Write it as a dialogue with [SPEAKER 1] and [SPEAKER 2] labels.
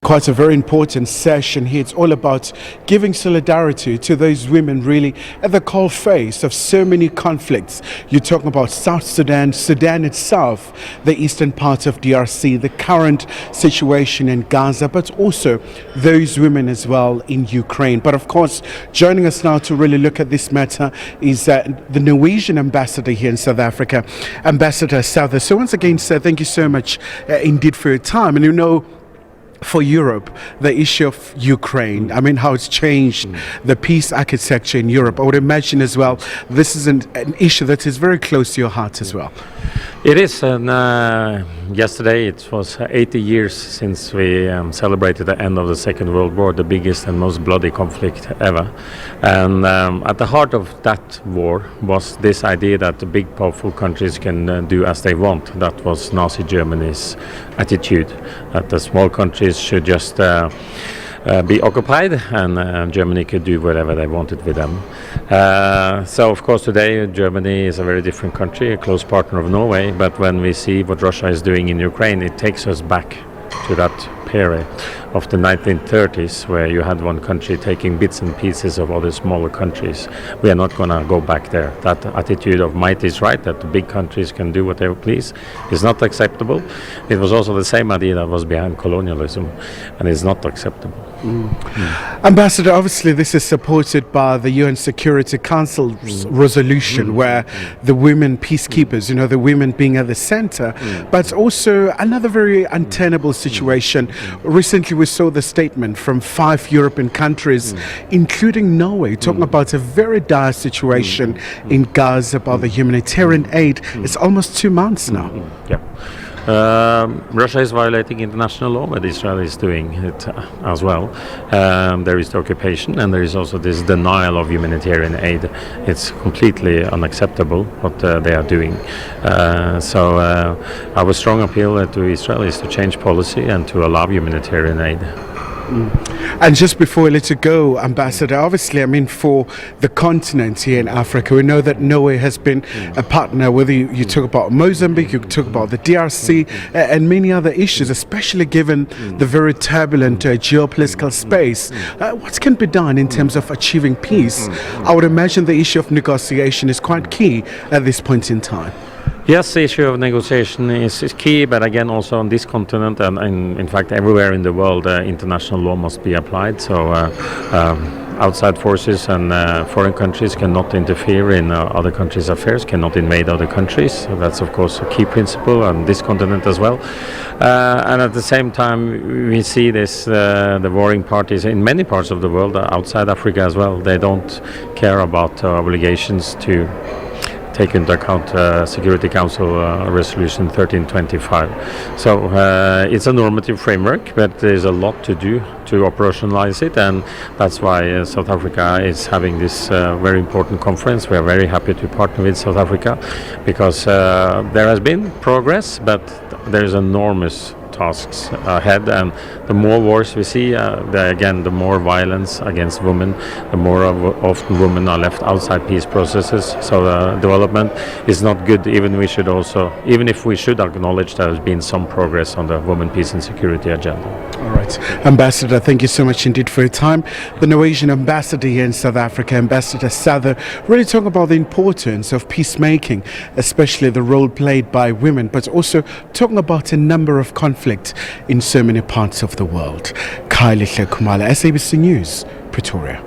[SPEAKER 1] Quite a very important session here. It's all about giving solidarity to those women really at the cold face of so many conflicts. You're talking about South Sudan, Sudan itself, the eastern part of DRC, the current situation in Gaza, but also those women as well in Ukraine. But of course, joining us now to really look at this matter is the Norwegian ambassador here in South Africa, Ambassador Saether. So once again, sir, thank you so much indeed for your time. And you know, for Europe, the issue of Ukraine, I mean, how it's changed the peace architecture in Europe. I would imagine as well, this is an issue that is very close to your heart as well.
[SPEAKER 2] It is, and yesterday it was 80 years since we celebrated the end of the Second World War, the biggest and most bloody conflict ever. And at the heart of that war was this idea that the big powerful countries can do as they want. That was Nazi Germany's attitude, that the small countries should just be occupied, and Germany could do whatever they wanted with them. So of course today Germany is a very different country, a close partner of Norway, but when we see what Russia is doing in Ukraine, it takes us back to that period of the 1930s, where you had one country taking bits and pieces of other smaller countries. We are not going to go back there. That attitude of might is right, that the big countries can do what they please, is not acceptable. It was also the same idea that was behind colonialism, and is not acceptable.
[SPEAKER 1] Ambassador, obviously this is supported by the UN Security Council's resolution where the women peacekeepers, you know, the women being at the center, but also another very untenable situation. Recently we saw the statement from 5 European countries, including Norway, talking about a very dire situation in Gaza, about the humanitarian aid. It's almost 2 months now.
[SPEAKER 2] Yeah. Russia is violating international law, but Israel is doing it as well. There is the occupation, and there is also this denial of humanitarian aid. It's completely unacceptable what they are doing. So our strong appeal to Israel is to change policy and to allow humanitarian aid.
[SPEAKER 1] And just before we let you go, Ambassador, obviously, I mean, for the continent here in Africa, we know that Norway has been a partner, whether you talk about Mozambique, you talk about the DRC, and many other issues, especially given the very turbulent geopolitical space. What can be done in terms of achieving peace? I would imagine the issue of negotiation is quite key at this point in time.
[SPEAKER 2] Yes, the issue of negotiation is key, but again also on this continent and in fact everywhere in the world, international law must be applied. So outside forces and foreign countries cannot interfere in other countries' affairs, cannot invade other countries. So that's of course a key principle on this continent as well. And at the same time we see this, the warring parties in many parts of the world, outside Africa as well, they don't care about obligations to take into account Security Council Resolution 1325. So it's a normative framework, but there's a lot to do to operationalize it, and that's why South Africa is having this very important conference. We are very happy to partner with South Africa because there has been progress, but there is enormous tasks ahead, and the more wars we see, the more violence against women, the more often women are left outside peace processes. So development is not good. Even if we should acknowledge there has been some progress on the women, peace and security agenda.
[SPEAKER 1] All right, Ambassador, thank you so much indeed for your time. The Norwegian ambassador here in South Africa, Ambassador Saether, really talking about the importance of peacemaking, especially the role played by women, but also talking about a number of conflicts in so many parts of the world. Khayelihle Khumalo, SABC News, Pretoria.